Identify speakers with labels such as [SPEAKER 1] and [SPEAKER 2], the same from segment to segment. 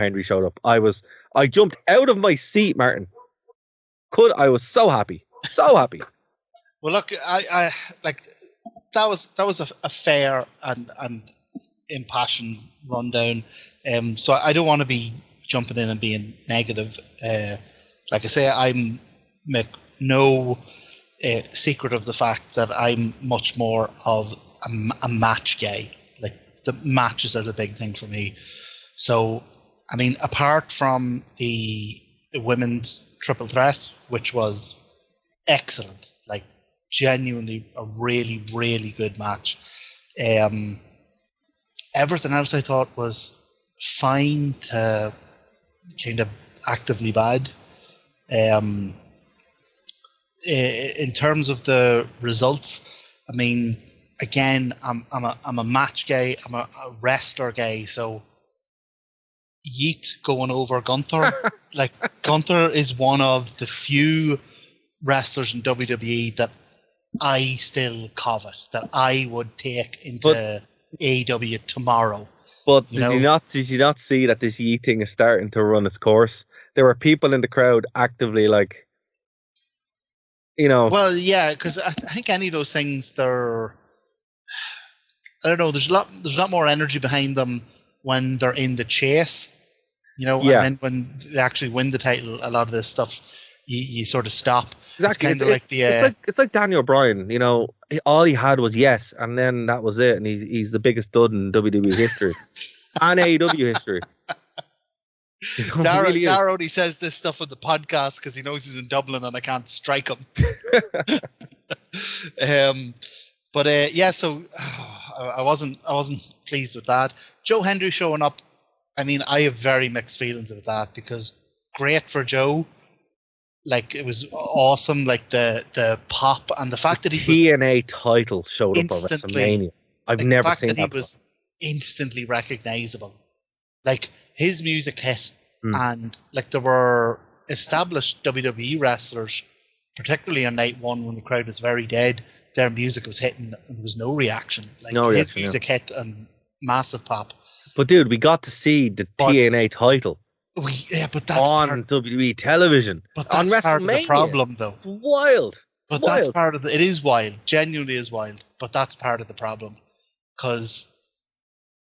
[SPEAKER 1] Hendry showed up. I jumped out of my seat, Martin. I was so happy. So happy.
[SPEAKER 2] Well, look, I like that was a fair and impassioned rundown. So I don't want to be jumping in and being negative. Like I say, I'm make no secret of the fact that I'm much more of a match guy. Like the matches are the big thing for me. So, I mean, apart from the women's triple threat, which was excellent, like genuinely a really, really good match. Everything else I thought was fine to kind of actively bad. In terms of the results, I mean, again, I'm a match guy, I'm a wrestler guy, so Yeet going over Gunther. Like, Gunther is one of the few wrestlers in WWE that I still covet, that I would take into AEW tomorrow.
[SPEAKER 1] But did you not see that this Yeet thing is starting to run its course? There were people in the crowd actively like,
[SPEAKER 2] Well, yeah, because I think any of those things, I don't know, there's a lot more energy behind them when they're in the chase,
[SPEAKER 1] Yeah.
[SPEAKER 2] And then when they actually win the title, a lot of this stuff you sort of stop.
[SPEAKER 1] Exactly.
[SPEAKER 2] It's kind of like
[SPEAKER 1] it's like Daniel Bryan. All he had was yes, and then that was it, and he's the biggest dud in WWE history and AEW history.
[SPEAKER 2] Dara only says this stuff on the podcast because he knows he's in Dublin and I can't strike him. So I wasn't pleased with that. Joe Hendry showing up, I mean, I have very mixed feelings about that because great for Joe. Like, it was awesome, like the pop and the fact that he
[SPEAKER 1] TNA title showed up on WrestleMania. I've never seen that.
[SPEAKER 2] He was instantly recognizable. Like, his music hit, and like there were established WWE wrestlers, particularly on night one when the crowd was very dead, their music was hitting and there was no reaction. Like, his music hit and massive pop.
[SPEAKER 1] But dude, we got to see the TNA title.
[SPEAKER 2] But that's
[SPEAKER 1] on WWE television.
[SPEAKER 2] But that's
[SPEAKER 1] on
[SPEAKER 2] part of the problem, though.
[SPEAKER 1] It's wild.
[SPEAKER 2] But that's part of it is wild. Genuinely is wild. But that's part of the problem.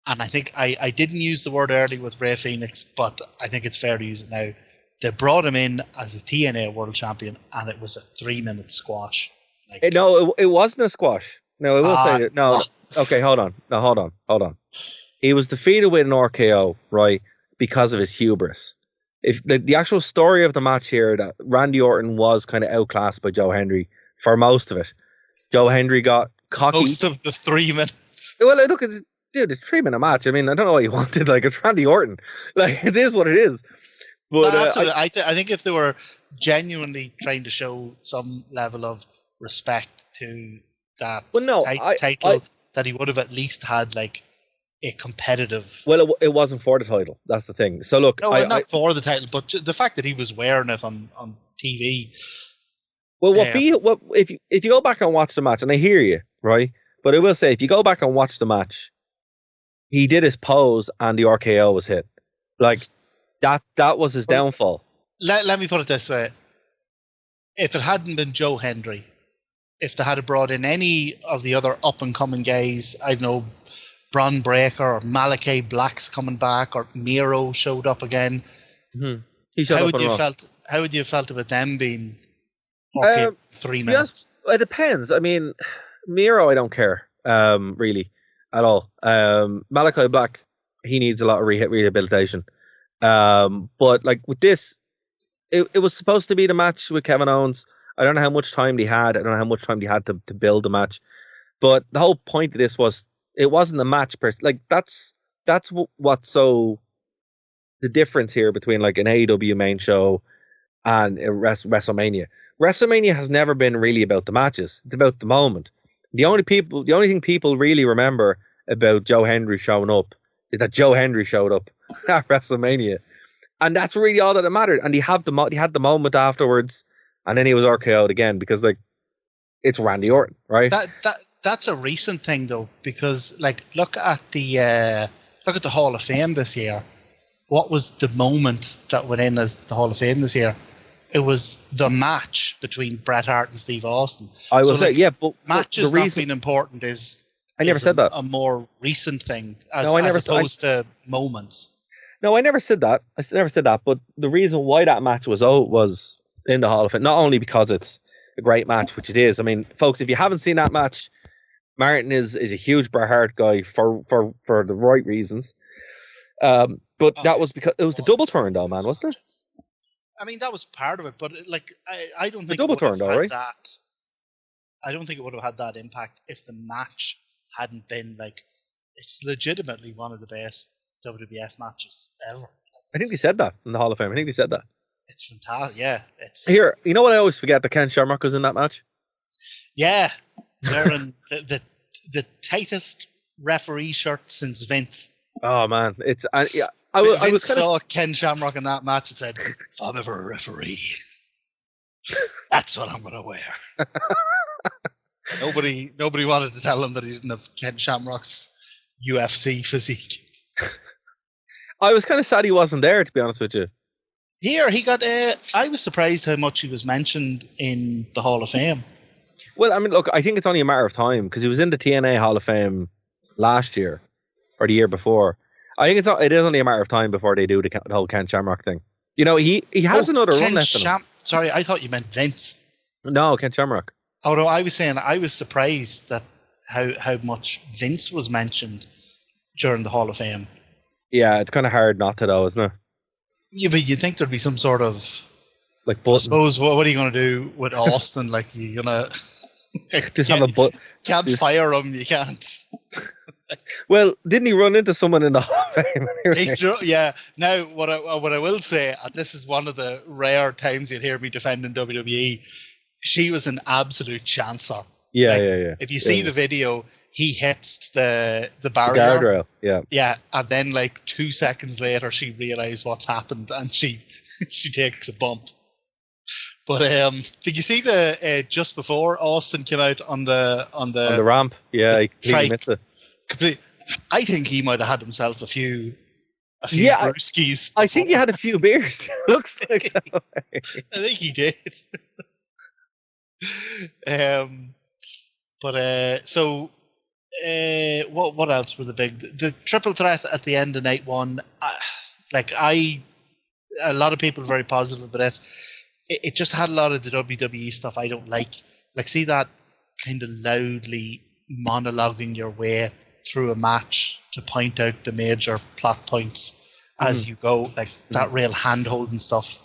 [SPEAKER 2] And I think I didn't use the word early with Rey Fenix, but I think it's fair to use it now. They brought him in as the TNA World Champion, and it was a 3-minute squash.
[SPEAKER 1] No, it wasn't a squash. No, I will say that. No, okay, hold on. No, hold on. He was defeated with an RKO, right, because of his hubris. If the actual story of the match here, that Randy Orton was kind of outclassed by Joe Hendry for most of it. Joe Hendry got cocky.
[SPEAKER 2] Most of the 3 minutes.
[SPEAKER 1] Well, look, dude, it's a 3-minute match. I mean, I don't know what you wanted. Like, it's Randy Orton. Like, it is what it is. But
[SPEAKER 2] I think if they were genuinely trying to show some level of respect to that title, that he would have at least had like a competitive.
[SPEAKER 1] Well, it wasn't for the title. That's the thing. So look,
[SPEAKER 2] no, not for the title, but the fact that he was wearing it on TV.
[SPEAKER 1] Well, if you go back and watch the match, and I hear you, right? But I will say, if you go back and watch the match, he did his pose and the RKO was hit. Like, that was his downfall.
[SPEAKER 2] Let me put it this way. If it hadn't been Joe Hendry, if they had brought in any of the other up-and-coming guys, I don't know, Bron Breakker or Malachi Black's coming back, or Miro showed up again, how would you have felt about them being 3 minutes?
[SPEAKER 1] It depends. I mean, Miro, I don't care, really, at all. Malachi Black, he needs a lot of rehabilitation. But like with this, it was supposed to be the match with Kevin Owens. I don't know how much time they had. I don't know how much time they had to build the match. But the whole point of this was, it wasn't a match like that's what's so the difference here between like an AEW main show and WrestleMania. WrestleMania has never been really about the matches. It's about the moment. The only thing people really remember about Joe Hendry showing up is that Joe Hendry showed up at WrestleMania, and that's really all that mattered. And he had the moment afterwards, and then he was RKO'd again because like it's Randy Orton, right?
[SPEAKER 2] That's a recent thing though, because like look at the Hall of Fame this year. what was the moment that went in as the Hall of Fame this year? It was the match between Bret Hart and Steve Austin.
[SPEAKER 1] I will say, yeah, but
[SPEAKER 2] matches
[SPEAKER 1] the
[SPEAKER 2] not
[SPEAKER 1] reason
[SPEAKER 2] being important is
[SPEAKER 1] I never said that.
[SPEAKER 2] A more recent thing as opposed to moments.
[SPEAKER 1] No, I never said that. I never said that. But the reason why that match was in the Hall of Fame, not only because it's a great match, which it is. I mean, folks, if you haven't seen that match, Martin is a huge Bret Hart guy for the right reasons. But that was because it was the double turn, though, man, wasn't it?
[SPEAKER 2] I mean, that was part of it, but like, I don't think
[SPEAKER 1] the double turn, though, right?
[SPEAKER 2] I don't think it would have had that impact if the match hadn't been like. It's legitimately one of the best WWF matches ever. Like,
[SPEAKER 1] I think they said that in the Hall of Fame. I think they said that.
[SPEAKER 2] It's fantastic. Yeah, it's
[SPEAKER 1] here. You know what I always forget? That Ken Shamrock was in that match.
[SPEAKER 2] Yeah, wearing the tightest referee shirt since Vince.
[SPEAKER 1] Oh man, it's yeah.
[SPEAKER 2] Vince saw Ken Shamrock in that match and said, "If I'm ever a referee, that's what I'm going to wear." Nobody wanted to tell him that he didn't have Ken Shamrock's UFC physique.
[SPEAKER 1] I was kind of sad he wasn't there, to be honest with you.
[SPEAKER 2] Here, he got. I was surprised how much he was mentioned in the Hall of Fame.
[SPEAKER 1] Well, I mean, look, I think it's only a matter of time because he was in the TNA Hall of Fame last year or the year before. I think it is only a matter of time before they do the whole Ken Shamrock thing. You know, he has another run left in him.
[SPEAKER 2] Sorry, I thought you meant Vince.
[SPEAKER 1] No, Ken Shamrock.
[SPEAKER 2] Oh no, I was saying I was surprised that how much Vince was mentioned during the Hall of Fame.
[SPEAKER 1] Yeah, it's kind of hard not to, though, isn't it?
[SPEAKER 2] Yeah, but you'd think thered be some sort of
[SPEAKER 1] like button.
[SPEAKER 2] I suppose what are you going to do with Austin? Like you're gonna
[SPEAKER 1] just have a button.
[SPEAKER 2] Can't fire him. You can't.
[SPEAKER 1] Well, didn't he run into someone in the Hall of Fame?
[SPEAKER 2] Yeah. Now, what I will say, and this is one of the rare times you'd hear me defending WWE, she was an absolute chancer.
[SPEAKER 1] Yeah,
[SPEAKER 2] like,
[SPEAKER 1] yeah.
[SPEAKER 2] If you see the video, he hits the barrier.
[SPEAKER 1] The guardrail, yeah.
[SPEAKER 2] Yeah, and then like 2 seconds later, she realized what's happened and she takes a bump. But did you see the just before Austin came out on the
[SPEAKER 1] ramp? Yeah, he completely missed it.
[SPEAKER 2] I think he might have had himself a few brewskis.
[SPEAKER 1] I think he had a few beers. Looks like that way.
[SPEAKER 2] I think he did. What else were the big? The triple threat at the end of night one. A lot of people are very positive about it. It just had a lot of the WWE stuff I don't like. Like, see that kind of loudly monologuing your way through a match to point out the major plot points as you go, like that real hand-holding stuff.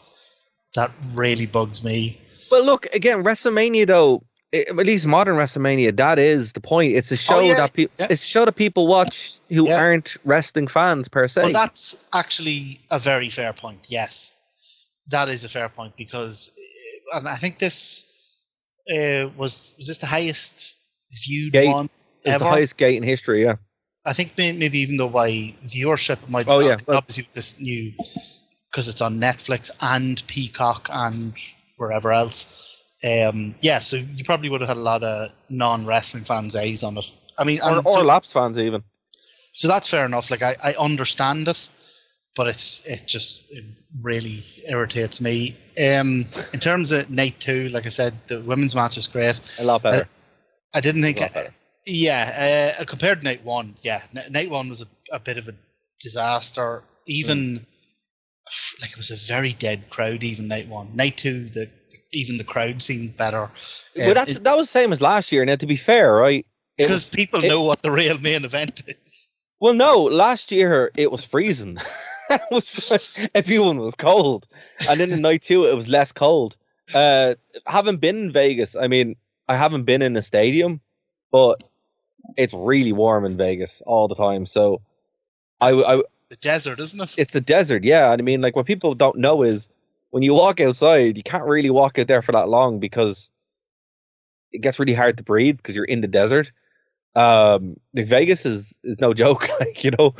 [SPEAKER 2] That really bugs me.
[SPEAKER 1] Well, look, again, WrestleMania, though, at least modern WrestleMania, that is the point. It's a show that people, it's a show that people watch who aren't wrestling fans per se.
[SPEAKER 2] Well, that's actually a very fair point. Yes, that is a fair point because, and I think this was this the highest viewed one ever?
[SPEAKER 1] It's the highest gate in history. Yeah,
[SPEAKER 2] I think maybe even though by viewership it might. Obviously this new because it's on Netflix and Peacock and wherever else. So you probably would have had a lot of non-wrestling fans' eyes on it. I mean,
[SPEAKER 1] or lapsed fans even.
[SPEAKER 2] So that's fair enough. Like I understand but it really irritates me. In terms of night two, like I said, the women's match is great.
[SPEAKER 1] A lot better.
[SPEAKER 2] I didn't think. Compared to night one, night one was a bit of a disaster. Even like it was a very dead crowd. Even night one, night two, even the crowd seemed better.
[SPEAKER 1] Well, that was the same as last year. Now, to be fair, right?
[SPEAKER 2] Because people know what the real main event is.
[SPEAKER 1] Well, no, last year it was freezing. Everyone was cold. And then in night two, it was less cold. Having been in Vegas, I mean, I haven't been in a stadium, but it's really warm in Vegas all the time. So
[SPEAKER 2] the desert, isn't it?
[SPEAKER 1] It's the desert, yeah. And I mean, like, what people don't know is when you walk outside, you can't really walk out there for that long because it gets really hard to breathe because you're in the desert. Like Vegas is no joke. Like, you know,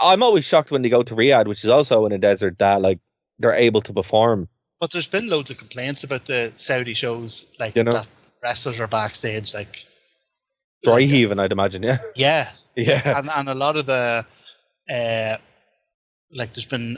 [SPEAKER 1] I'm always shocked when they go to Riyadh, which is also in a desert, that like they're able to perform.
[SPEAKER 2] But there's been loads of complaints about the Saudi shows, like, you know, that wrestlers are backstage, like
[SPEAKER 1] dry heaving, I'd imagine. Yeah.
[SPEAKER 2] And a lot of the like, there's been